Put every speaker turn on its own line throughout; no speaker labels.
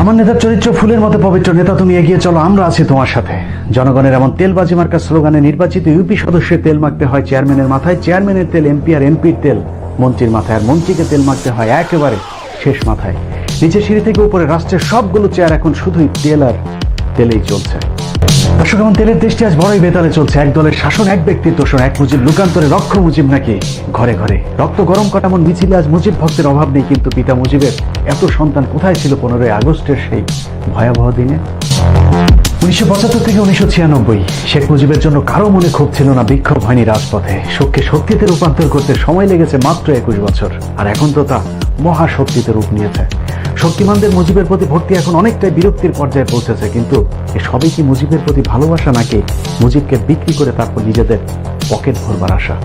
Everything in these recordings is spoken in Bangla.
আমার নেতার চরিত্র ফুলের মতো পবিত্র। নেতা, তুমি এগিয়ে চলো, আমরা আছি তোমার সাথে। জনগণের এমন তেলবাজি মার্কা স্লোগানে নির্বাচিত ইউপি সদস্যের তেল মাখতে হয় চেয়ারম্যানের মাথায়, চেয়ারম্যানের তেল এমপি আর এমপির তেল মন্ত্রীর মাথায়, আর মন্ত্রীকে তেল মাখতে হয় একেবারে শেষ মাথায়। নিচের সিঁড়ি থেকে উপরে রাষ্ট্রের সবগুলো চেয়ার এখন শুধুই তেল আর তেলেই চলছে। দর্শক, এমন তেলের দেশটি আজ বড়ই বেতালে চলছে। এক দলের শাসন, এক ব্যক্তির তোষণ, এক মুজিব লুকান্তরে রক্ষ মুজিব নাকি ঘরে ঘরে। রক্ত গরম কাটামন মিছিলে আজ মুজিব ভক্তের অভাব নেই, কিন্তু পিতা মুজিবের এত সন্তান কোথায় ছিল 15ই আগস্টের সেই ভয়াবহ দিনে? 1975 থেকে 1996 শেখ মুজিবের জন্য কারো মনে ক্ষোভ ছিল না, বিক্ষোভ হয়নি রাজপথে। শোককে শক্তিতে রূপান্তর করতে সময় লেগেছে মাত্র 21 বছর, আর এখন তো তা মহাশক্তিতে রূপ নিয়েছে। শক্তিমানদের মুজিবের প্রতি ভক্তি এখন অনেকটাই বিরক্তির পর্যায়ে পৌঁছেছে, কিন্তু এ সবই কি মুজিবের প্রতি ভালোবাসা, নাকি মুজিবকে বিক্রি করে তারপর নিজেদের পকেট ভরবার আশা?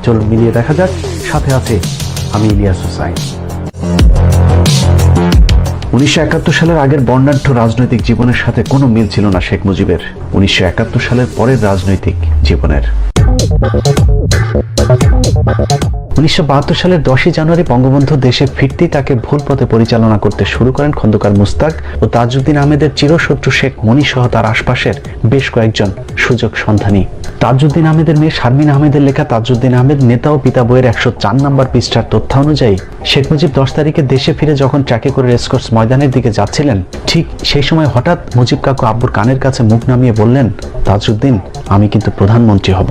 চলুন মিলিয়ে দেখা যাক। সাথে আছে আমি ইলিয়াস হুসাইন। 1971 সালের আগের বর্ণাঢ্য রাজনৈতিক জীবনের সাথে কোনো মিল ছিল না শেখ মুজিবের 1971 সালের পরের রাজনৈতিক জীবনের। 1972 সালের 10ই জানুয়ারি বঙ্গবন্ধু দেশে ফিরতেই তাকে ভুল পথে পরিচালনা করতে শুরু করেন খন্দকার মুস্তাক ও তাজউদ্দিন আহমেদের চিরশত্রু শেখ মনি সহ তার আশপাশের বেশ কয়েকজন সুযোগ সন্ধানী। তাজউদ্দিন আহমেদের মেয়ে শারমিন আহমেদের লেখা তাজউদ্দিন আহমেদ নেতা ও পিতা বইয়ের 104 নম্বর পৃষ্ঠার তথ্য অনুযায়ী শেখ মুজিব 10 তারিখে দেশে ফিরে যখন ট্রাকে করে রেসকোর্স ময়দানের দিকে যাচ্ছিলেন, ঠিক সেই সময় হঠাৎ মুজিব কাকু আব্বুর কানের কাছে মুখ নামিয়ে বললেন, তাজউদ্দিন, আমি কিন্তু প্রধানমন্ত্রী হব।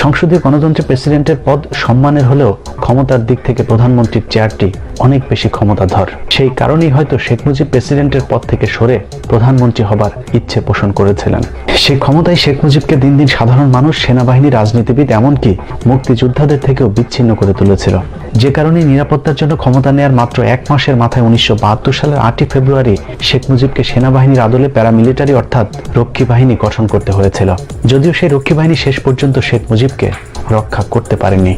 সংসদীয় গণতন্ত্রে প্রেসিডেন্টের পদ সম্মানের হলেও ক্ষমতার দিক থেকে প্রধানমন্ত্রীর চেয়ারটি অনেক বেশি ক্ষমতাধর। সেই কারণেই হয়তো শেখ মুজিব প্রেসিডেন্টের পদ থেকে সরে প্রধানমন্ত্রী হবার ইচ্ছে পোষণ করেছিলেন। সেই ক্ষমতায় শেখ মুজিবকে দিন দিন সাধারণ মানুষ, সেনাবাহিনী, রাজনীতিবিদ, এমনকি মুক্তিযোদ্ধাদের থেকেও বিচ্ছিন্ন করে তুলেছিল। যে কারণে নিরাপত্তার জন্য ক্ষমতা নেয়ার মাত্র 1 মাসের মাথায় 1972 সালের 8ই ফেব্রুয়ারি শেখ মুজিবকে সেনাবাহিনীর আদলে প্যারামিলিটারি অর্থাৎ রক্ষী বাহিনী গঠন করতে হয়েছিল। যদিও সেই রক্ষী বাহিনী শেষ পর্যন্ত শেখ মুজিবকে রক্ষা করতে পারেনি,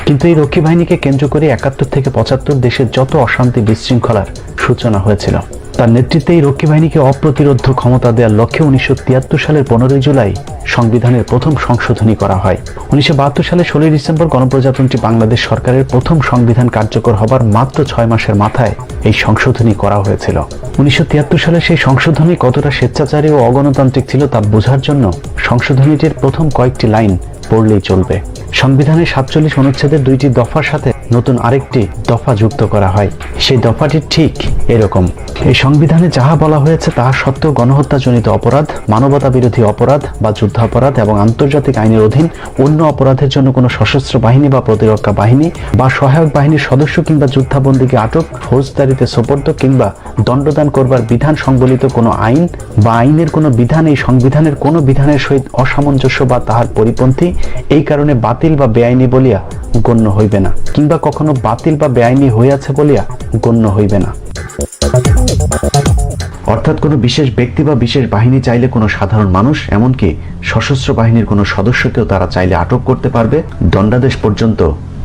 কিন্তু এই রক্ষী বাহিনীকে কেন্দ্র করে 71 থেকে 75 দেশের যত অশান্তি বিশৃঙ্খলার সূচনা হয়েছিল, তার নেতৃত্বে এই রক্ষী বাহিনীকে অপ্রতিরোধ্য ক্ষমতা দেওয়ার লক্ষ্যে 1973 সালের 15 জুলাই সংবিধানের প্রথম সংশোধনী করা হয়। 1972 সালের 16 ডিসেম্বর গণপ্রজাতন্ত্রী বাংলাদেশ সরকারের প্রথম সংবিধান কার্যকর হবার মাত্র 6 মাসের মাথায় এই সংশোধনী করা হয়েছিল। 1973 সালের সেই সংশোধনী কতটা স্বেচ্ছাচারী ও অগণতান্ত্রিক ছিল তা বোঝার জন্য সংশোধনীটির প্রথম কয়েকটি লাইন পড়লেই চলবে। সংবিধানের 47 অনুচ্ছেদের 2টি দফার সাথে নতুন আরেকটি দফা যুক্ত করা হয়। সেই দফাটি ঠিক এরকম: এই সংবিধানে যাহা বলা হয়েছে তাহা সত্ত্বেও গণহত্যাজনিত অপরাধ, মানবতা বিরোধী অপরাধ বা যুদ্ধাপরাধ এবং আন্তর্জাতিক আইনের অধীন অন্য অপরাধের জন্য কোনো সশস্ত্র বাহিনী বা প্রতিরক্ষা বাহিনী বা সহায়ক বাহিনীর সদস্য কিংবা যুদ্ধাবন্দীকে আটক, ফৌজদারিতে সোপর্দ কিংবা দণ্ডদান করবার বিধান সংবলিত কোনো আইন বা আইনের কোনো বিধান এই সংবিধানের কোনো বিধানের সহিত অসামঞ্জস্য বা তাহার পরিপন্থী এই কারণে বাতিল বা বেআইনি বলিয়া গণ্য হইবে না, কিংবা কখনো বাতিল বা বেআইনি হইয়াছে বলিয়া গণ্য হইবে না। অর্থাৎ কোনো বিশেষ ব্যক্তি বা বিশেষ বাহিনী চাইলে কোনো সাধারণ মানুষ, এমনকি সশস্ত্র বাহিনীর কোনো সদস্যকেও তারা চাইলে আটক করতে পারবে, দণ্ডাদেশ পর্যন্ত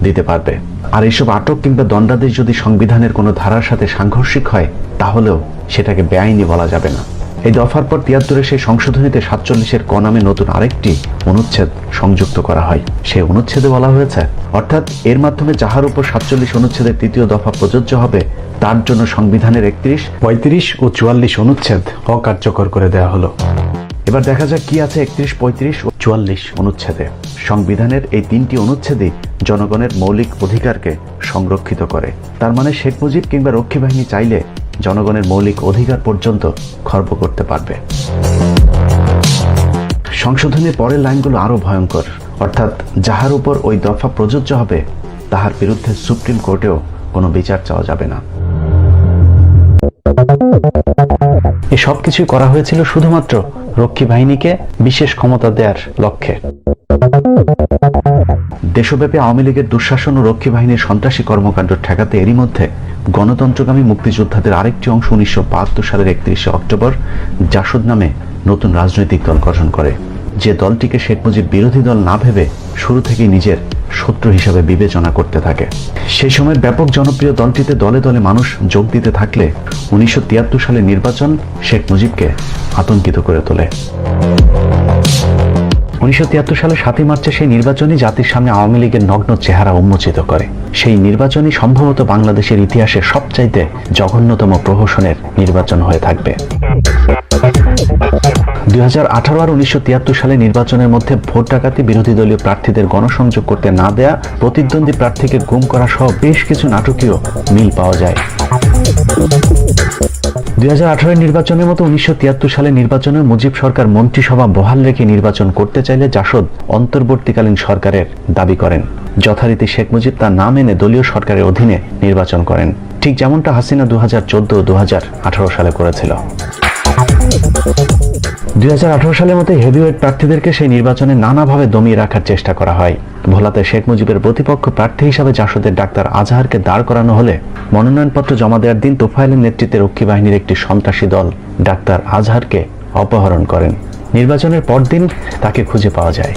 দিতে পারবে। আর এইসব আটক কিংবা দণ্ডাদেশ যদি সংবিধানের কোনো ধারার সাথে সাংঘর্ষিক হয়, তাহলেও সেটাকে বেআইনি বলা যাবে না। এই দফার পর 73 সেই সংশোধনীতে 47 ক নামে নতুন আরেকটি অনুচ্ছেদ সংযুক্ত করা হয়। সেই অনুচ্ছেদে বলা হয়েছে, অর্থাৎ এর মাধ্যমে যাহার উপর 47 অনুচ্ছেদের 3য় দফা প্রযোজ্য হবে তার জন্য সংবিধানের 31, 35 ও 44 অনুচ্ছেদ অকার্যকর করে দেওয়া হলো। এবার দেখা যাক কি আছে 31, 35 ও 44 অনুচ্ছেদে। সংবিধানের এই 3টি অনুচ্ছেদই জনগণের মৌলিক অধিকারকে সংরক্ষিত করে। তার মানে শেখ মুজিব কিংবা রক্ষী বাহিনী চাইলে জনগণের মৌলিক অধিকার পর্যন্ত খর্ব করতে পারবে। সংশোধনের পরের লাইনগুলো আরো ভয়ঙ্কর, অর্থাৎ যাহার উপর ওই দফা প্রযোজ্য হবে তাহার বিরুদ্ধে সুপ্রিম কোর্টেও কোনো বিচার চাওয়া যাবে না। এই সব কিছুই করা হয়েছিল শুধুমাত্র রক্ষী বাহিনীকে বিশেষ ক্ষমতা দেওয়ার লক্ষ্যে। দেশব্যাপী আওয়ামী লীগের দুঃশাসন ও রক্ষী বাহিনীর সন্ত্রাসী কর্মকাণ্ড ঠেকাতে এরই মধ্যে গণতন্ত্রগামী মুক্তিযোদ্ধাদের আরেকটি অংশ 1972 সালের 31 অক্টোবর জাসদ নামে নতুন রাজনৈতিক দল গঠন করে, যে দলটিকে শেখ মুজিব বিরোধী দল না ভেবে শুরু থেকেই নিজের শত্রু হিসাবে বিবেচনা করতে থাকে। সেই সময়ের ব্যাপক জনপ্রিয় দলটিতে দলে দলে মানুষ যোগ দিতে থাকলে 1973 সালের নির্বাচন শেখ মুজিবকে আতঙ্কিত করে তোলে। 1973 সালে 7 মার্চে সেই নির্বাচনই জাতির সামনে আওয়ামী লীগের নগ্ন চেহারা উন্মোচিত করে। সেই নির্বাচনই সম্ভবত বাংলাদেশের ইতিহাসে সবচাইতে জঘন্যতম প্রহসনের নির্বাচন হয়ে থাকবে। 2018 আর 1973 সালে নির্বাচনের মধ্যে ভোট ডাকাতি, বিরোধী দলীয় প্রার্থীদের গণসংযোগ করতে না দেয়া, প্রতিদ্বন্দ্বী প্রার্থীকে গুম করা সহ বেশ কিছু নাটকীয় মিল পাওয়া যায়। 2018 নির্বাচনের মতো 1973 সালে নির্বাচনে মুজিব সরকার মন্ত্রিসভা বহাল রেখে নির্বাচন করতে চাইলে জাসদ অন্তর্বর্তীকালীন সরকারের দাবি করেন। যথারীতি শেখ মুজিব তা না মেনে দলীয় সরকারের অধীনে নির্বাচন করেন, ঠিক যেমনটা হাসিনা 2014 ও 2018 সালে করেছিল। 2018 সালের মতো হেভিওয়েট প্রার্থীদেরকে সেই নির্বাচনে নানাভাবে দমিয়ে রাখার চেষ্টা করা হয়। ভোলাতে শেখ মুজিবের প্রতিপক্ষ প্রার্থী হিসাবে জাসদের ডাক্তার আজহারকে দাঁড় করানো হলে মনোনয়নপত্র জমা দেওয়ার দিন তোফায়েলের নেতৃত্বে রক্ষী বাহিনীর একটি সন্ত্রাসী দল ডাক্তার আজহারকে অপহরণ করেন। নির্বাচনের পরদিন তাকে খুঁজে পাওয়া যায়।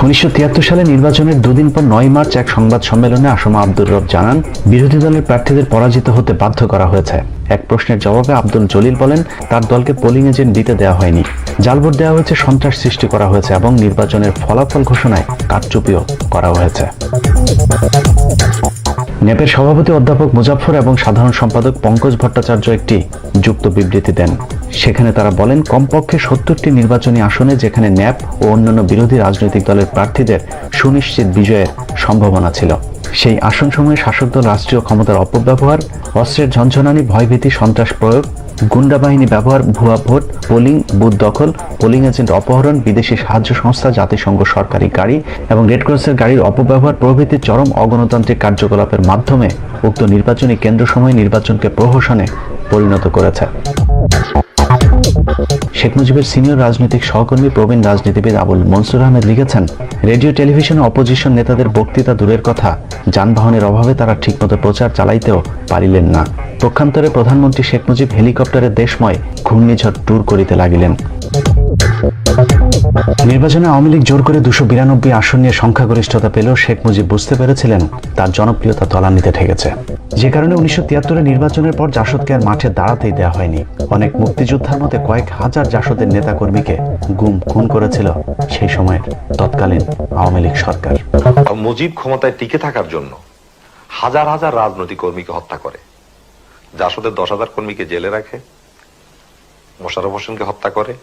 উনিশশো 1973 সালে নির্বাচনের দুদিন পর 9 মার্চ এক সংবাদ সম্মেলনে আসমা আব্দুর রব জানান, বিরোধী দলের প্রার্থীদের পরাজিত হতে বাধ্য করা হয়েছে। এক প্রশ্নের জবাবে আব্দুল জলিল বলেন, তার দলকে পোলিং এজেন্ট দিতে দেওয়া হয়নি, জাল ভোট দেওয়া হয়েছে, সন্ত্রাস সৃষ্টি করা হয়েছে এবং নির্বাচনের ফলাফল ঘোষণায় কারচুপিও করা হয়েছে। ন্যাপের সভাপতি অধ্যাপক মুজাফফর এবং সাধারণ সম্পাদক পঙ্কজ ভট্টাচার্য একটি যুক্ত বিবৃতি দেন। সেখানে তারা বলেন, কমপক্ষে 70টি নির্বাচনী আসনে যেখানে ন্যাপ ও অন্যান্য বিরোধী রাজনৈতিক দলের প্রার্থীদের সুনিশ্চিত বিজয়ের সম্ভাবনা ছিল, সেই আসনসমূহে শাসক দল রাষ্ট্রীয় ক্ষমতার অপব্যবহার, অস্ত্রের ঝনঝনানি, ভয়ভীতি, সন্ত্রাস প্রয়োগ, গুন্ডা বাহিনী ব্যবহার, ভুয়া ভোট, পোলিং বুথ দখল, পোলিং এজেন্ট অপহরণ, বিদেশি সাহায্য সংস্থা, জাতিসংঘ সরকারি গাড়ি এবং রেডক্রসের গাড়ির অপব্যবহার প্রভৃতি চরম অগণতান্ত্রিক কার্যকলাপের মাধ্যমে উক্ত নির্বাচনী কেন্দ্রসমূহে নির্বাচনকে প্রহসনে পরিণত করেছে। শেখ মুজিবের সিনিয়র রাজনৈতিক সহকর্মী প্রবীণ রাজনীতিবিদ আবুল মনসুর আহমেদ লিখেছেন, রেডিও টেলিভিশনে অপোজিশন নেতাদের বক্তৃতা দূরের কথা, যানবাহনের অভাবে তারা ঠিকমতো প্রচার চালাইতেও পারিলেন না। পক্ষান্তরে প্রধানমন্ত্রী শেখ মুজিব হেলিকপ্টারে দেশময় ঘূর্ণিঝড় ট্যুর করিতে লাগিলেন। নির্বাচনে আওয়ামী লীগ জোর করে 292 আসন নিয়ে সংখ্যাগরিষ্ঠতা পেলেও শেখ মুজিব বুঝতে পেরেছিলেন তার জনপ্রিয়তা তলানিতে ঠেকেছে। যে কারণে 1973 নির্বাচনের পর জাসদকে আর মাঠে দাঁড়াতেই দেওয়া হয়নি। অনেক মুক্তিযোদ্ধার মতে কয়েক হাজার জাসদের নেতাকর্মীকে গুম খুন করেছিল সেই সময়ের তৎকালীন আওয়ামী লীগ সরকার।
মুজিব ক্ষমতায় টিকে থাকার জন্য হাজার হাজার রাজনৈতিক কর্মীকে হত্যা করে, জাসদের 10,000 কর্মীকে জেলে রাখে, মোশাররফ হোসেনকে হত্যা করে,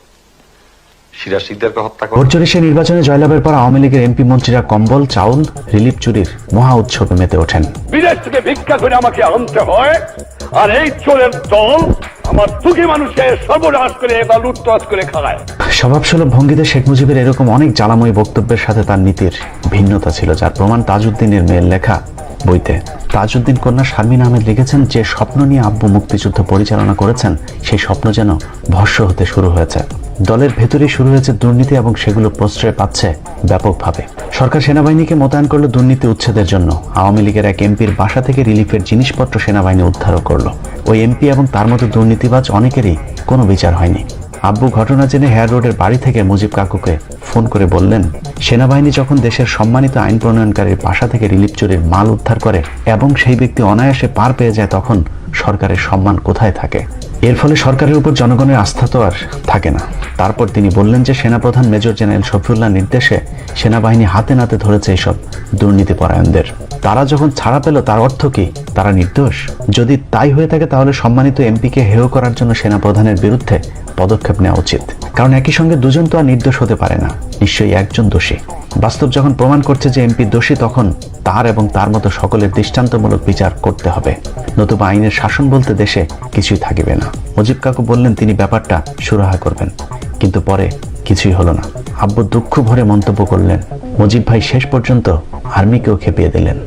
সিরাজ শিকদারকে হত্যা করে।
ভোট চুরি নির্বাচনে জয়লাভের পর আওয়ামী লীগের এমপি মন্ত্রীরা কম্বল, চাউল, রিলিফ চুরির মহা উৎসবে মেতে ওঠেন।
বিদেশ থেকে ভিক্ষা করে আমাকে আনতে হয়, আর এই চোরের দল আমার দুঃখী মানুষের সর্বনাশ করে বা লুটতরাজ করে খায়।
স্বভাবসুলভ ভঙ্গিতে শেখ মুজিবের এরকম অনেক জ্বালাময়ী বক্তব্যের সাথে তার নীতির ভিন্নতা ছিল, যার প্রমাণ তাজউদ্দিনের মেয়ের লেখা বইতে। তাজউদ্দিন কন্যা শারমিন আহমেদ লিখেছেন, যে স্বপ্ন নিয়ে আব্বু মুক্তিযুদ্ধ পরিচালনা করেছেন সেই স্বপ্ন যেন ভস্য হতে শুরু হয়েছে। দলের ভেতরেই শুরু হয়েছে দুর্নীতি এবং সেগুলো প্রশ্রয় পাচ্ছে ব্যাপকভাবে। সরকার সেনাবাহিনীকে মোতায়েন করলো দুর্নীতি উচ্ছেদের জন্য। আওয়ামী লীগের এক এমপির বাসা থেকে রিলিফের জিনিসপত্র সেনাবাহিনী উদ্ধারও করলো। ওই এমপি এবং তার মতো দুর্নীতিবাজ অনেকেরই কোনো বিচার হয়নি। আব্বু ঘটনা জেনে হেয়ার রোডের বাড়ি থেকে মুজিব কাকুকে ফোন করে বললেন, সেনাবাহিনী যখন দেশের সম্মানিত আইন প্রণয়নকারীর বাসা থেকে রিলিফ চুরির মাল উদ্ধার করে এবং সেই ব্যক্তি অনায়াসে পার পেয়ে যায়, তখন সরকারের সম্মান কোথায় থাকে? এর ফলে সরকারের উপর জনগণের আস্থা তো আর থাকে না। তারপর তিনি বললেন যে সেনাপ্রধান মেজর জেনারেল শফিউল্লাহ নির্দেশে সেনাবাহিনী হাতে নাতে ধরেছে এইসব দুর্নীতিপরায়ণদের। তারা যখন ছাড়া পেল তার অর্থ কি? তারা নির্দোষ? যদি তাই হয়ে থাকে তাহলে সম্মানিত এমপিকে হেয় করার জন্য সেনাপ্রধানের বিরুদ্ধে পদক্ষেপ নেওয়া উচিত, কারণ একই সঙ্গে দুজন তো আর নির্দোষ হতে পারে না, নিশ্চয়ই একজন দোষী। বাস্তব যখন প্রমাণ করছে যে এমপি দোষী, তখন তার এবং তার মতো সকলের দৃষ্টান্তমূলক বিচার করতে হবে, নতুবা আইনের শাসন বলতে দেশে কিছুই থাকিবে না। মুজিব কাকু বললেন তিনি ব্যাপারটা সুরাহা করবেন, কিন্তু পরে কিছুই হলো না। আব্বু দুঃখ ভরে মন্তব্য করলেন, মুজিব ভাই শেষ পর্যন্ত আর্মিকেও খেপিয়ে দিলেন।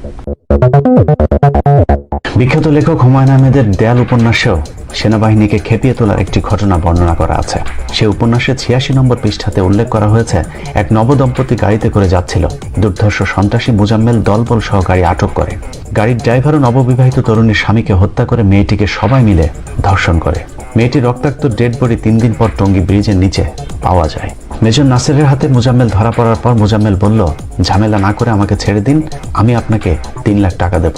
বিখ্যাত লেখক হুমায়ুন আহমেদের দেয়াল উপন্যাসেও সেনাবাহিনীকে খেপিয়ে তোলার একটি ঘটনা বর্ণনা করা আছে। সে উপন্যাসে 86 নম্বর পৃষ্ঠাতে উল্লেখ করা হয়েছে, এক নবদম্পতি গাড়িতে করে যাচ্ছিল। দুর্ধর্ষ সন্ত্রাসী মুজাম্মেল দলবল সহ গাড়ি আটক করে। গাড়ির ড্রাইভারও নববিবাহিত তরুণীর স্বামীকে হত্যা করে মেয়েটিকে সবাই মিলে ধর্ষণ করে। মেয়েটির রক্তাক্ত ডেড বডি 3 দিন পর টঙ্গী ব্রিজের নিচে পাওয়া যায়। মেজর নাসেরের হাতে মোজাম্মেল ধরা পড়ার পর মোজাম্মেল বলল, ঝামেলা না করে আমাকে ছেড়ে দিন, আমি আপনাকে 3 লাখ টাকা দেব।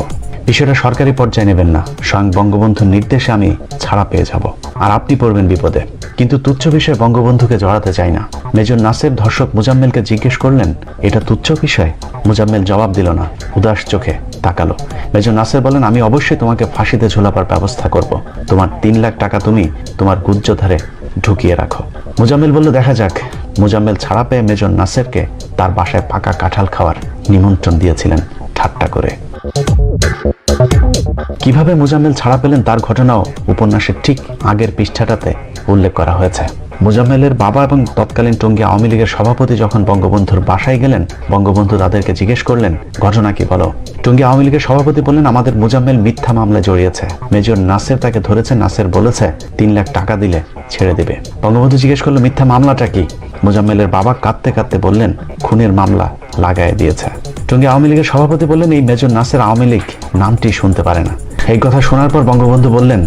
বিষয়টা সরকারি পর্যায়ে নেবেন না, স্বয়ং বঙ্গবন্ধুর নির্দেশে আমি ছাড়া পেয়ে যাব, আর আপনি পড়বেন বিপদে। কিন্তু তুচ্ছ বিষয়ে বঙ্গবন্ধুকে জড়াতে চাই না। মেজর নাসের ধর্ষক মোজাম্মেলকে জিজ্ঞেস করলেন, এটা তুচ্ছ বিষয়? মোজাম্মেল জবাব দিল না, উদাস চোখে তাকালো। মেজর নাসের বলেন, আমি অবশ্যই তোমাকে ফাঁসিতে ঝোলাবার ব্যবস্থা করব। তোমার 3 লাখ টাকা তুমি তোমার গুজ্জধারে ঢুকিয়ে রাখো। মোজাম্মেল বলল, দেখা যাক। মোজাম্মেল ছাড়া পেয়ে মেজর নাসেরকে তার বাসায় পাকা কাঁঠাল খাওয়ার নিমন্ত্রণ দিয়েছিলেন ঠাট্টা করে। কিভাবে মোজাম্মেল ছাড়া পেলেন তার ঘটনাও উপন্যাসের ঠিক আগের পৃষ্ঠাটাতে উল্লেখ করা হয়েছে। মোজাম্মেলের বাবা এবং তৎকালীন টঙ্গী আওয়ামী লীগের সভাপতি যখন বঙ্গবন্ধুর বাসায় গেলেন, বঙ্গবন্ধু তাদেরকে জিজ্ঞেস করলেন, ঘটনা কি বলো? টঙ্গী আওয়ামী লীগের সভাপতি বললেন, আমাদের মোজাম্মেল মিথ্যা মামলায় জড়িয়েছে, মেজর নাসের তাকে ধরেছে, নাসের বলেছে 3 লাখ টাকা দিলে ছেড়ে দিবে। বঙ্গবন্ধু জিজ্ঞেস করলো, মিথ্যা মামলাটা কি? মোজাম্মেলের বাবা কাঁদতে কাঁদতে বললেন, খুনের মামলা লাগায় দিয়েছে। টঙ্গী আওয়ামী লীগের সভাপতি বললেন, এই মেজর নাসের আওয়ামী লীগ নামটি শুনতে পারে না। এই কথা শোনার পর বঙ্গবন্ধু বললেন,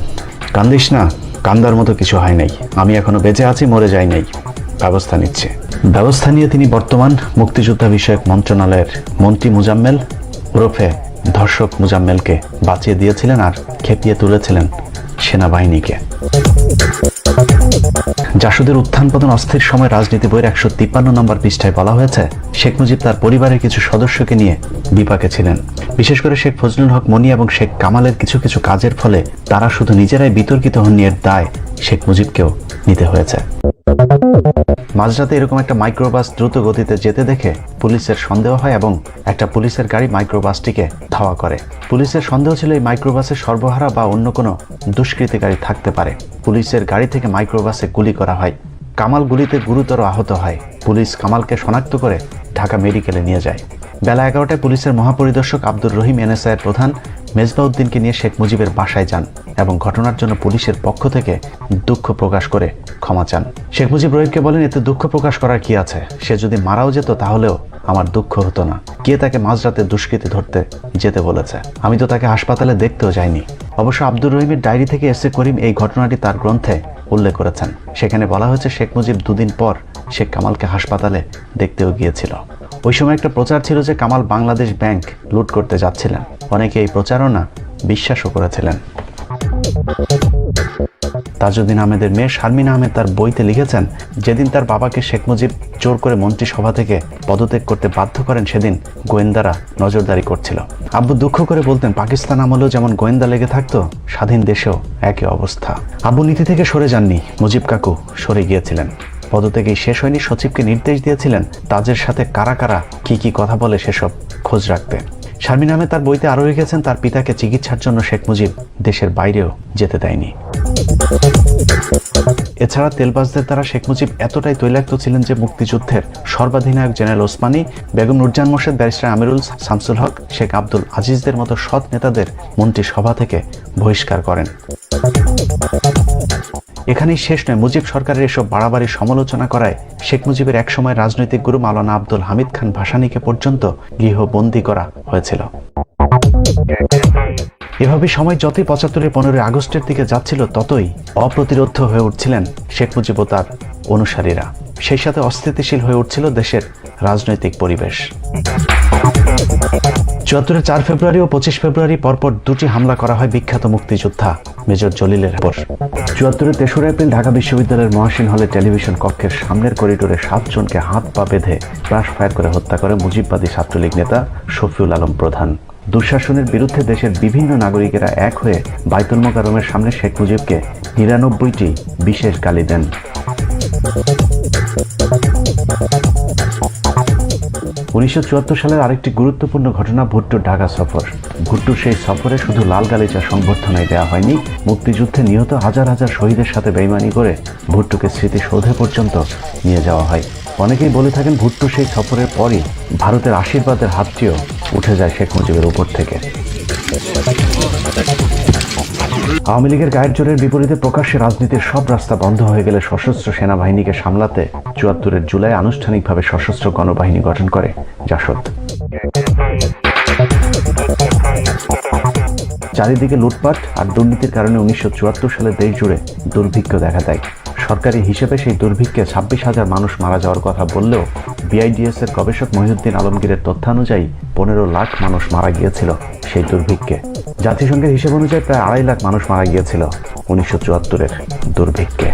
কান্দিস না, কান্দার মতো কিছু হয় নাই, আমি এখনো বেঁচে আছি, মরে যাই নাই, ব্যবস্থা নিচ্ছে। ব্যবস্থা নিয়ে তিনি বর্তমান মুক্তিযোদ্ধা বিষয়ক মন্ত্রণালয়ের মন্ত্রী মোজাম্মেল ওরফে ধর্ষক মোজাম্মেলকে বাঁচিয়ে দিয়েছিলেন আর খেপিয়ে তুলেছিলেন সেনাবাহিনীকে। জাসদের উত্থান পতন অস্থির সময় রাজনীতি বইয়ের 153 নম্বর পৃষ্ঠায় বলা হয়েছে, শেখ মুজিব তার পরিবারের কিছু সদস্যকে নিয়ে বিপাকে ছিলেন। বিশেষ করে শেখ ফজলুল হক মনি এবং শেখ কামালের কিছু কিছু কাজের ফলে তারা শুধু নিজেরাই বিতর্কিত হননি, এর দায় শেখ মুজিবকেও নিতে হয়েছে। মাঝরাতে এরকম একটা মাইক্রোবাস দ্রুত গতিতে যেতে দেখে পুলিশের সন্দেহ হয় এবং একটা পুলিশের গাড়ি মাইক্রোবাসটিকে ধাওয়া করে। পুলিশের সন্দেহ ছিল এই মাইক্রোবাসে সর্বহারা বা অন্য কোনো দুষ্কৃতিকারী থাকতে পারে। পুলিশের গাড়ি থেকে মাইক্রোবাসে গুলি করা হয়। কামাল গুলিতে গুরুতর আহত হয়। পুলিশ কামালকে শনাক্ত করে ঢাকা মেডিকেলে নিয়ে যায়। বেলা 11টায় পুলিশের মহাপরিদর্শক আব্দুর রহিম এনএসআইয়ের প্রধান মেজবাউদ্দিনকে নিয়ে শেখ মুজিবের বাসায় যান এবং ঘটনার জন্য পুলিশের পক্ষ থেকে দুঃখ প্রকাশ করে ক্ষমা চান। শেখ মুজিব রহিমকে বলেন, এতে দুঃখ প্রকাশ করার কি আছে? সে যদি মারাও যেত তাহলেও আমার দুঃখ হতো না। কে তাকে মাঝরাতে দুষ্কৃতী ধরতে যেতে বলেছে? আমি তো তাকে হাসপাতালে দেখতেও যাইনি। অবশ্য আব্দুর রহিমের ডায়েরি থেকে এস এ করিম এই ঘটনাটি তার গ্রন্থে উল্লেখ করেছেন। সেখানে বলা হয়েছে, শেখ মুজিব 2 দিন পর শেখ কামালকে হাসপাতালে দেখতেও গিয়েছিল। ওই সময় একটা প্রচার ছিল যে কামাল বাংলাদেশ ব্যাংক লুট করতে যাচ্ছিলেন। অনেকে এই প্রচারণা বিশ্বাসও করেছিলেন। তাজউদ্দিন আহমেদের মেয়ে শারমিন আহমেদ তার বইতে লিখেছেন, যেদিন তার বাবাকে শেখ মুজিব জোর করে মন্ত্রিসভা থেকে পদত্যাগ করতে বাধ্য করেন, সেদিন গোয়েন্দারা নজরদারি করছিল। আব্বু দুঃখ করে বলতেন, পাকিস্তান আমলেও যেমন গোয়েন্দা লেগে থাকতো, স্বাধীন দেশেও একই অবস্থা। আব্বু নীতি থেকে সরে যাননি, মুজিব কাকু সরে গিয়েছিলেন। পদত্যাগেই শেষ হয়নি, সচিবকে নির্দেশ দিয়েছিলেন তাজের সাথে কারা কারা কি কথা বলে সেসব খোঁজ রাখতে। শারমিন আহমেদ তার বইতে আরও লিখেছেন, তার পিতাকে চিকিৎসার জন্য শেখ মুজিব দেশের বাইরেও যেতে দেয়নি। এছাড়া তেলবাজদের দ্বারা শেখ মুজিব এতটাই তৈলাক্ত ছিলেন যে মুক্তিযুদ্ধের সর্বাধিনায়ক জেনারেল ওসমানী, বেগম নূরজাহান মোর্শেদ, ব্যারিস্টার আমিরুল, শামসুল হক, শেখ আব্দুল আজিজদের মতো সৎ নেতাদের মন্ত্রিসভা থেকে বহিষ্কার করেন। এখানেই শেষ নয়, মুজিব সরকারের এসব বাড়াবাড়ি সমালোচনা করায় শেখ মুজিবের একসময় রাজনৈতিক গুরু মাওলানা আব্দুল হামিদ খান ভাসানীকে পর্যন্ত গৃহবন্দী করা হয়েছিল। এভাবে সময় যতই 75-এর 15 আগস্টের দিকে যাচ্ছিল, ততই অপ্রতিরোধ্য হয়ে উঠছিলেন শেখ মুজিব ও তার অনুসারীরা। সেই সাথে অস্থিতিশীল হয়ে উঠছিল দেশের রাজনৈতিক পরিবেশ। 74-এর 4 ফেব্রুয়ারি ও 25 ফেব্রুয়ারি পরপর 2টি হামলা করা হয় বিখ্যাত মুক্তিযোদ্ধা মেজর জলিলের উপর। 74-এর 3রা এপ্রিল ঢাকা বিশ্ববিদ্যালয়ের মহাসিন হলে টেলিভিশন কক্ষের সামনের করিডোরে 7 জনকে হাত পা বেঁধে ক্রাশ ফায়ার করে হত্যা করে মুজিববাদী ছাত্রলীগ নেতা শফিউল আলম প্রধান। দুঃশাসনের বিরুদ্ধে দেশের বিভিন্ন নাগরিকেরা এক হয়ে বাইতুল মোকাররমের সামনে শেখ মুজিবকে 99টি বিশেষ গালি দেন। 1974 সালের আরেকটি গুরুত্বপূর্ণ ঘটনা ভুট্টোর ঢাকা সফর। ভুট্টোর সেই সফরে শুধু লাল গালিচা সংবর্ধনায় দেওয়া হয়নি, মুক্তিযুদ্ধে নিহত হাজার হাজার শহীদের সাথে বেইমানি করে ভুট্টোকে স্মৃতিসৌধে পর্যন্ত নিয়ে যাওয়া হয়। অনেকেই বলে থাকেন, ভুট্টো সেই সফরের পরই ভারতের আশীর্বাদের হাতটিও উঠে যায় শেখ মুজিবের উপর থেকে। আওয়ামী লীগের গায়ের জোরের বিপরীতে প্রকাশ্যে রাজনীতির সব রাস্তা বন্ধ হয়ে গেলে সশস্ত্র সেনাবাহিনীকে সামলাতে 74-এর জুলাই আনুষ্ঠানিকভাবে সশস্ত্র গণবাহিনী গঠন করে জাসদ। চারিদিকে লুটপাট আর দুর্নীতির কারণে 1974 সালে দেশ জুড়ে দুর্ভিক্ষ দেখা দেয়। সরকারি হিসেবে সেই দুর্ভিক্ষে 26,000 মানুষ মারা যাওয়ার কথা বললেও বিআইডিএস এর গবেষক মহিউদ্দিন আলমগীরের তথ্যানুযায়ী 15 লাখ মানুষ মারা গিয়েছিল সেই দুর্ভিক্ষে। জাতিসংঘের হিসেব অনুযায়ী প্রায় 2.5 লাখ মানুষ মারা গিয়েছিল 1974-এর দুর্ভিক্ষে।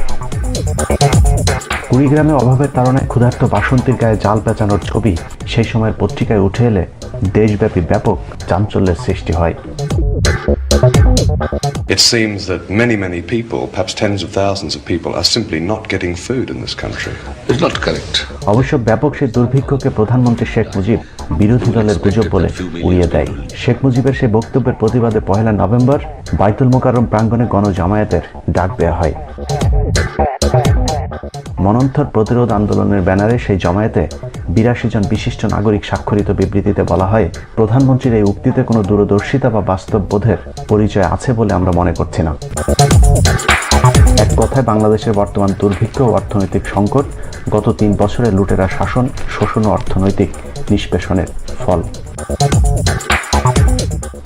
কুড়িগ্রামে অভাবের তাড়নায় ক্ষুধার্ত বাসন্তীর গায়ে জাল পেঁচানোর ছবি সেই সময়ের পত্রিকায় উঠে এলে দেশব্যাপী ব্যাপক চাঞ্চল্যের সৃষ্টি হয়।
It seems that many people, perhaps tens of thousands of people, are simply not getting food in this country.
It's not correct.
অবশ্য ব্যাপক সেই দুর্ভিক্ষকে প্রধানমন্ত্রী শেখ মুজিব বিরোধী দলের গুজব বলে উড়িয়ে দেয়। শেখ মুজিবের সেই বক্তব্যের প্রতিবাদে 1 নভেম্বর বাইতুল মোকাররম প্রাঙ্গণে গণজামায়াতের ডাক দেয়া হয়। মনন্থর প্রতিরোধ আন্দোলনের ব্যানারে সেই জমায়েতে 82 জন বিশিষ্ট নাগরিক স্বাক্ষরিত বিবৃতিতে বলা হয়, প্রধানমন্ত্রীর এই উক্তিতে কোনো দূরদর্শিতা বা বাস্তব বোধের পরিচয় আছে বলে আমরা মনে করছি না। এক কথায় বাংলাদেশের বর্তমান দুর্ভিক্ষ ও অর্থনৈতিক সংকট গত 3 বছরের লুটেরা শাসন, শোষণ ও অর্থনৈতিক নিষ্পেষণের ফল।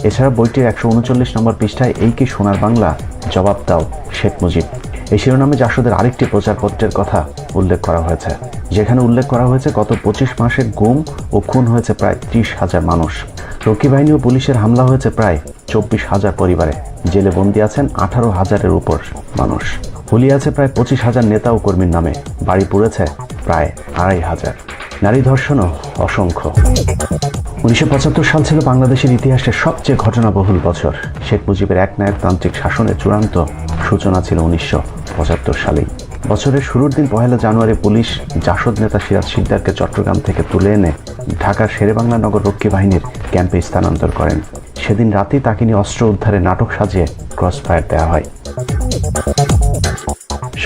এছাড়া বইটির 139 নম্বর পৃষ্ঠায় এই কি সোনার বাংলা, জবাব দাও শেখ মুজিব, এই শিরোনামে জাসদের আরেকটি প্রচারপত্রের কথা উল্লেখ করা হয়েছে, যেখানে উল্লেখ করা হয়েছে গত 25 মাসে গুম ও খুন হয়েছে প্রায় 30,000 মানুষ। রক্ষী বাহিনী ও পুলিশের হামলা হয়েছে প্রায় 24,000 পরিবারে, জেলে বন্দী আছেন 18,000-এর উপর মানুষ, হুলিয়ে আছে প্রায় 25,000 নেতা ও কর্মীর নামে, বাড়ি পুড়েছে প্রায় 2,500, নারী ধর্ষণও অসংখ্য। 1975 সাল ছিল বাংলাদেশের ইতিহাসের সবচেয়ে ঘটনাবহুল বছর। শেখ মুজিবের একনায়কতান্ত্রিক শাসনের চূড়ান্ত সূচনা ছিল 1975 সালেই। বছরের শুরুর দিন 1 জানুয়ারি পুলিশ জাসদ নেতা সিরাজ শিকদারকে চট্টগ্রাম থেকে তুলে এনে ঢাকার শেরেবাংলা নগর রক্ষী বাহিনীর ক্যাম্পে স্থানান্তর করেন। সেদিন রাতেই তাকে নিয়ে অস্ত্র উদ্ধারে নাটক সাজিয়ে ক্রসফায়ার দেওয়া হয়।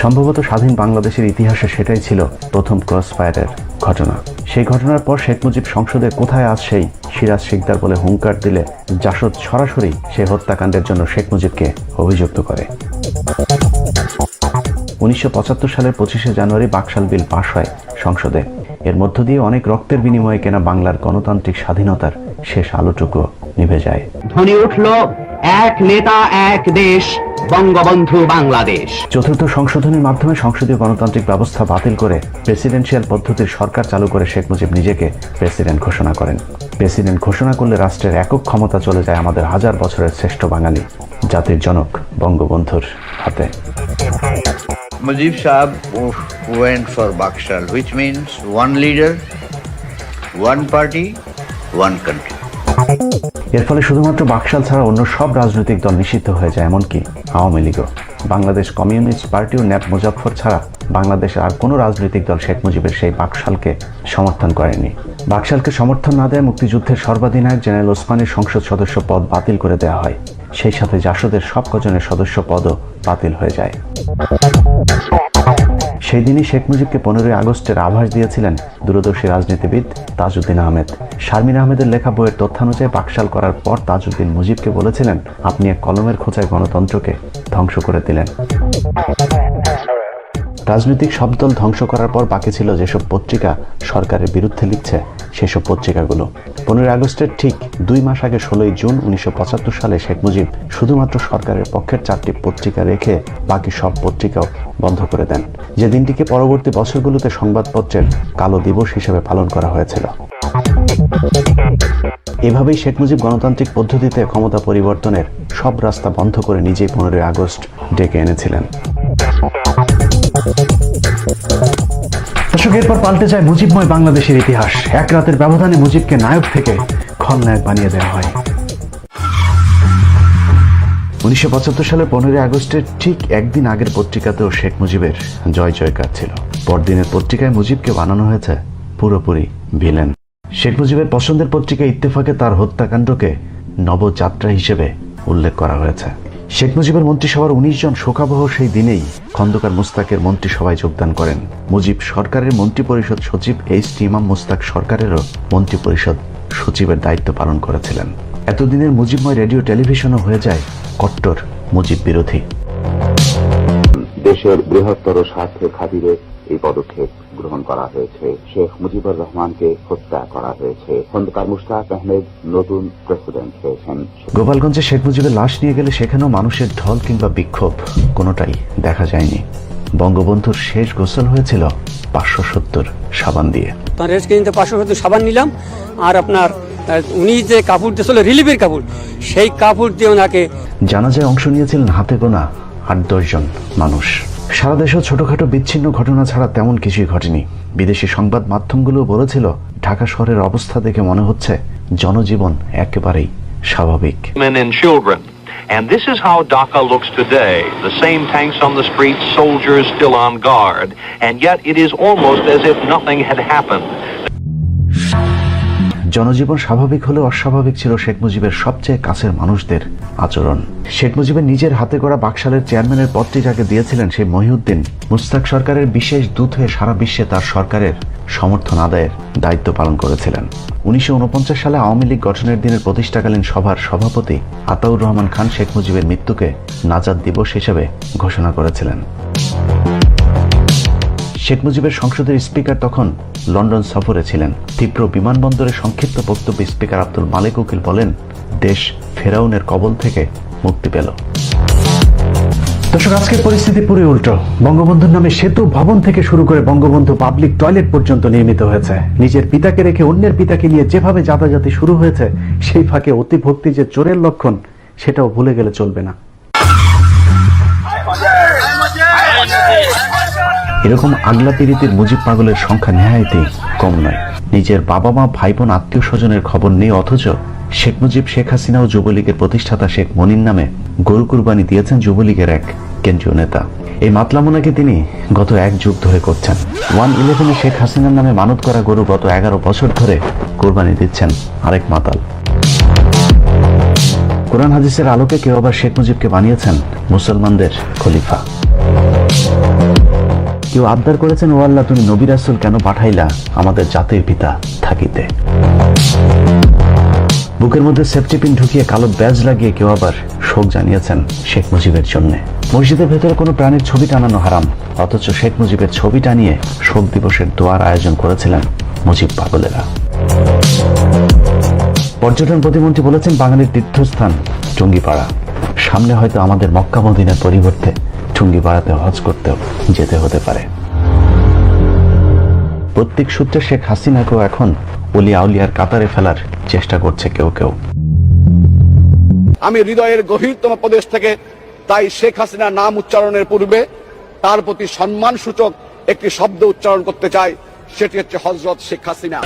সম্ভবত স্বাধীন বাংলাদেশের ইতিহাসে সেটাই ছিল প্রথম ক্রসফায়ারের ঘটনা। সেই ঘটনার পর শেখ মুজিব সংসদে কোথায় আজ সেই সিরাজ শিকদার বলে হুঙ্কার দিলে জাসদ সরাসরি সেই হত্যাকাণ্ডের জন্য শেখ মুজিবকে অভিযুক্ত করে। 1975 সালের 25 জানুয়ারি বাকশাল বিল পাশ হয় সংসদে। এর মধ্য দিয়ে অনেক রক্তের বিনিময়ে কেনা বাংলার গণতান্ত্রিক স্বাধীনতার শেষ আলোটুকু নিভে যায়।
ধ্বনি উঠল, এক নেতা এক দেশ, বঙ্গবন্ধু বাংলাদেশ।
চতুর্থ সংশোধনীর মাধ্যমে সংসদীয় গণতান্ত্রিক ব্যবস্থা বাতিল করে প্রেসিডেন্সিয়াল পদ্ধতির সরকার চালু করে শেখ মুজিব নিজেকে প্রেসিডেন্ট ঘোষণা করেন। প্রেসিডেন্ট ঘোষণা করলে রাষ্ট্রের একক ক্ষমতা চলে যায় আমাদের হাজার বছরের শ্রেষ্ঠ বাঙালি জাতির জনক বঙ্গবন্ধুর হাতে।
Mujib Saab went for Bakshal, which means one leader, one party, one country.
এর ফলে শুধুমাত্র বাকশাল ছাড়া অন্য সব রাজনৈতিক দল নিষিদ্ধ হয়ে যায়, এমনকি আওয়ামী লীগও। বাংলাদেশ কমিউনিস্ট পার্টি ও ন্যাপ মুজাফফর ছাড়া বাংলাদেশের আর কোনো রাজনৈতিক দল শেখ মুজিবের সেই বাকশালকে সমর্থন করেনি। বাকশালকে সমর্থন না দেয় মুক্তিযুদ্ধের সর্বাধিনায়ক জেনারেল ওসমানীর সংসদ সদস্য পদ বাতিল করে দেওয়া হয়। সেই সাথে জাসদের সব কজনের সদস্য পদও বাতিল হয়ে যায়। সেই দিনই শেখ মুজিবকে 15 আগস্টের আভাস দিয়েছিলেন দূরদর্শী রাজনীতিবিদ তাজউদ্দিন আহমেদ। শারমিন আহমেদের লেখা বইয়ের তথ্যানুযায়ী বাকশাল করার পর তাজউদ্দিন মুজিবকে বলেছিলেন, আপনি এক কলমের খোঁচায় গণতন্ত্রকে ধ্বংস করে দিলেন। রাজনৈতিক সব দল ধ্বংস করার পর বাকি ছিল যেসব পত্রিকা সরকারের বিরুদ্ধে লিখছে সেসব পত্রিকাগুলো। 15 আগস্টের ঠিক 2 মাস আগে 16 জুন 1975 সালে শেখ মুজিব শুধুমাত্র সরকারের পক্ষের 4টি পত্রিকা রেখে বাকি সব পত্রিকাও বন্ধ করে দেন, যে দিনটিকে পরবর্তী বছরগুলোতে সংবাদপত্রের কালো দিবস হিসেবে পালন করা হয়েছিল। এভাবেই শেখ মুজিব গণতান্ত্রিক পদ্ধতিতে ক্ষমতা পরিবর্তনের সব রাস্তা বন্ধ করে নিজেই 15 আগস্ট ডেকে এনেছিলেন। দর্শক, এরপর পাল্টে যায় মুজিবময় বাংলাদেশের ইতিহাস। এক রাতের ব্যবধানে মুজিবকে নায়ক থেকে খলনায়ক বানিয়ে দেওয়া হয়। 1975 সালের 15 আগস্টের ঠিক একদিন আগের পত্রিকাতেও শেখ মুজিবের জয় জয়কার ছিল। পরদিনের পত্রিকায় মুজিবকে বানানো হয়েছে পুরোপুরি ভিলেন। শেখ মুজিবের পছন্দের পত্রিকা ইত্তেফাকে তার হত্যাকাণ্ডকে নবযাত্রা হিসেবে উল্লেখ করা হয়েছে। শেখ মুজিবের মন্ত্রিসভার 19 জন শোকাবহ সেই দিনেই খন্দকার মুস্তাকের মন্ত্রিসভায় যোগদান করেন। মুজিব সরকারের মন্ত্রিপরিষদ সচিব এইচ.টি. ইমাম মুস্তাক সরকারেরও মন্ত্রিপরিষদ সচিবের দায়িত্ব পালন করেছিলেন। এতদিনের মুজিবময় রেডিও টেলিভিশনও হয়ে যায় কট্টর মুজিব বিরোধী।
দেশের বৃহত্তর স্বার্থের খাতিরে এই পদক্ষেপ গ্রহণ করা হয়েছে। শেখ মুজিবুর রহমানকে হত্যা করা হয়েছে। খন্দকার মুশতাক আহমেদ নতুন প্রেসিডেন্ট হয়েছেন।
গোপালগঞ্জে শেখ মুজিবের লাশ নিয়ে গেলে সেখানেও মানুষের ঢল কিংবা বিক্ষোভ কোনোটাই দেখা যায়নি। বঙ্গবন্ধুর শেষ গোসল হয়েছিল 570 সাবান দিয়ে।
রেস্টুরেন্টে 570 সাবান নিলাম, আর আপনার উনি যে কাপড় দিয়েছিল রিলিফের কাপড়, সেই কাপড় দিয়ে ওনাকে।
জানাজায় অংশ নিয়েছিলেন হাতে গোনা 8-10 জন মানুষ। সারা দেশেও ছোটখাটো বিচ্ছিন্ন ঘটনা ছাড়া তেমন কিছুই ঘটেনি। বিদেশি সংবাদ মাধ্যমগুলো বলেছিল ঢাকা শহরের অবস্থা দেখে মনে হচ্ছে জনজীবন একেবারেই স্বাভাবিক।
Men and children. And this is how Dhaka looks today. The same tanks on the streets, soldiers still on guard, and yet it is almost as if nothing had happened.
জনজীবন স্বাভাবিক হলেও অস্বাভাবিক ছিল শেখ মুজিবের সবচেয়ে কাছের মানুষদের আচরণ। শেখ মুজিবের নিজের হাতে গড়া বাকশালের চেয়ারম্যানের পদটি যাকে দিয়েছিলেন সেই মহিউদ্দিন মুস্তাক সরকারের বিশেষ দূত হয়ে সারা বিশ্বে তার সরকারের সমর্থন আদায়ের দায়িত্ব পালন করেছিলেন। 1949 সালে আওয়ামী লীগ গঠনের দিনের প্রতিষ্ঠাকালীন সভার সভাপতি আতাউর রহমান খান শেখ মুজিবের মৃত্যুকে নাজাত দিবস হিসেবে ঘোষণা করেছিলেন। শেখ মুজিবের সংসদের স্পিকার তখন লন্ডন সফরে ছিলেন। তীব্র বিমানবন্দরে সংক্ষিপ্ত বক্তব্যে স্পিকার আব্দুল মালেক উকিল বলেন, দেশ ফেরাউনের কবল থেকে মুক্তি পেল। দর্শক, আজকের পরিস্থিতি পুরো উল্টো। বঙ্গবন্ধুর নামে সেতু ভবন থেকে শুরু করে বঙ্গবন্ধু পাবলিক টয়লেট পর্যন্ত নির্মিত হয়েছে। নিজের পিতাকে রেখে অন্যের পিতাকে নিয়ে যেভাবে জাতাজাতি শুরু হয়েছে, সেই ফাঁকে অতিভক্তি যে চোরের লক্ষণ সেটাও ভুলে গেলে চলবে না। এরকম আগলা পীড়িতের মুজিব পাগলের সংখ্যা নেহায়েতই কম নয়। নিজের বাবা মা ভাই বোন আত্মীয় স্বজনের খবর নেই, অথচ শেখ মুজিব, শেখ হাসিনা ও যুবলীগের প্রতিষ্ঠাতা শেখ মনির নামে গরু কুরবানি দিয়েছেন যুবলীগের এক কেন্দ্রীয় নেতা। এই মাতলামোনাকে তিনি গত 1 যুগ ধরে করছেন। 111-এ শেখ হাসিনার নামে মানত করা গরু গত 11 বছর ধরে কোরবানি দিচ্ছেন আরেক মাতাল। কোরআন হাদিসের আলোকে কেউ আবার শেখ মুজিবকে বানিয়েছেন মুসলমানদের খলিফা। কেউ আবদার করেছেন, ও আল্লাহ, তুমি নবী রাসূল কেন পাঠাইলা আমাদের জাতির পিতা থাকিতে। বুকের মধ্যে সেফটি পিন ঢুকিয়ে কালো ব্যাজ লাগিয়ে কেউ আবার শোক জানিয়েছেন শেখ মুজিবের জন্য। মসজিদের ভেতরে কোনো প্রাণীর ছবি টানানো হারাম, অথচ শেখ মুজিবের ছবি টানিয়ে শোক দিবসের দোয়ার আয়োজন করেছিলেন মুজিব পাগলেরা। পর্যটন প্রতিমন্ত্রী বলেছেন, বাঙালির তীর্থস্থান টুঙ্গিপাড়া। সামনে হয়তো আমাদের মক্কা মদিনার পরিবর্তে টুঙ্গিপাড়াতে হজ করতেও যেতে হতে পারে। প্রত্যেক সূত্রে শেখ হাসিনাকেও এখন ওলি আউলিয়ার কাতারে ফেলার চেষ্টা করছে কেউ কেউ।
আমি হৃদয়ের গভীরতম প্রদেশ থেকে তাই শেখ হাসিনা নাম উচ্চারণের পূর্বে তার প্রতি সম্মান সূচক একটি শব্দ উচ্চারণ করতে চাই, সেটি হচ্ছে হযরত শেখ হাসিনা।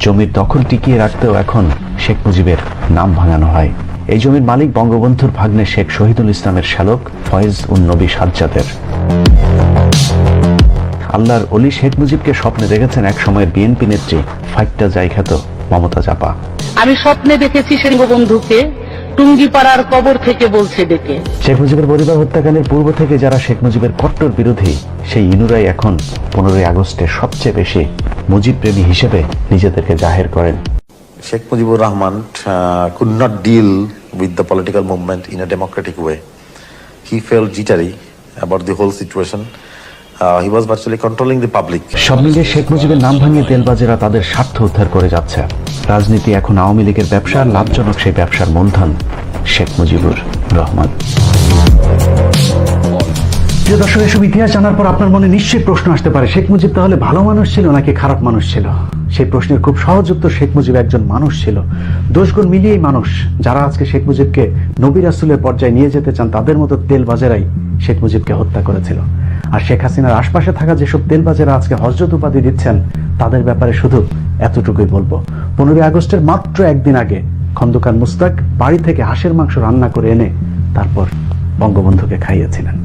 জমির দখল টিকিয়ে রাখতেও এখন শেখ মুজিবের নাম ভাঙানো হয়। এই জমির মালিক বঙ্গবন্ধুর ভাগ্নে শেখ শহীদুল ইসলামের শ্যালক ফয়েজ উন নবী সাজ্জাদের। আল্লাহর ওলি শেখ মুজিবকে স্বপ্নে দেখেছেন এক সময়ের বিএনপি নেত্রী ফাইটটা যাই খ্যাত মমতাজ আপা।
আমি স্বপ্নে দেখেছি সেই বন্ধুকে টুঙ্গিপাড়ার কবর থেকে বলছে ডেকে।
শেখ মুজিবের পরিবার হত্যাকাণ্ডের পূর্ব থেকে যারা শেখ মুজিবের কট্টর বিরোধী, সেই ইনুরাই এখন 15ই আগস্টে সবচেয়ে বেশি মুজিব প্রেমী হিসেবে নিজেদেরকে জাহের করেন।
Sheikh Mujibur Rahman could not deal with the political movement in a democratic way. He felt jittery about the whole situation. He was virtually controlling the public.
সব মিলিয়ে শেখ মুজিবের নাম ভাঙিয়ে তেলবাজেরা তাদের স্বার্থ উদ্ধার করে যাচ্ছে। রাজনীতি এখন আওয়ামী লীগের ব্যবসা, লাভজনক সেই ব্যবসার মূলধন শেখ মুজিবুর রহমান। প্রিয় দর্শক, এসব ইতিহাস জানার পর আপনার মনে নিশ্চয়ই প্রশ্ন আসতে পারে, শেখ মুজিব তাহলে ভালো মানুষ ছিল নাকি খারাপ মানুষ ছিল? সেই প্রশ্নের খুব সহজ উত্তর, শেখ মুজিব একজন মানুষ ছিল। দোষগুণ মিলিয়েই মানুষ। যারা আজকে শেখ মুজিবকে নবী রাসূলের পর্যায়ে নিয়ে যেতে চান, তাদের মতো তেলবাজেরাই শেখ মুজিবকে হত্যা করেছিল। আর শেখ হাসিনার আশপাশে থাকা যেসব তেলবাজেরা আজকে হযরত উপাধি দিচ্ছেন, তাদের ব্যাপারে শুধু এতটুকুই বলবো, 15ই আগস্টের মাত্র একদিন আগে খন্দকার মুস্তাক বাড়ি থেকে হাঁসের মাংস রান্না করে এনে তারপর বঙ্গবন্ধুকে খাইয়েছিলেন।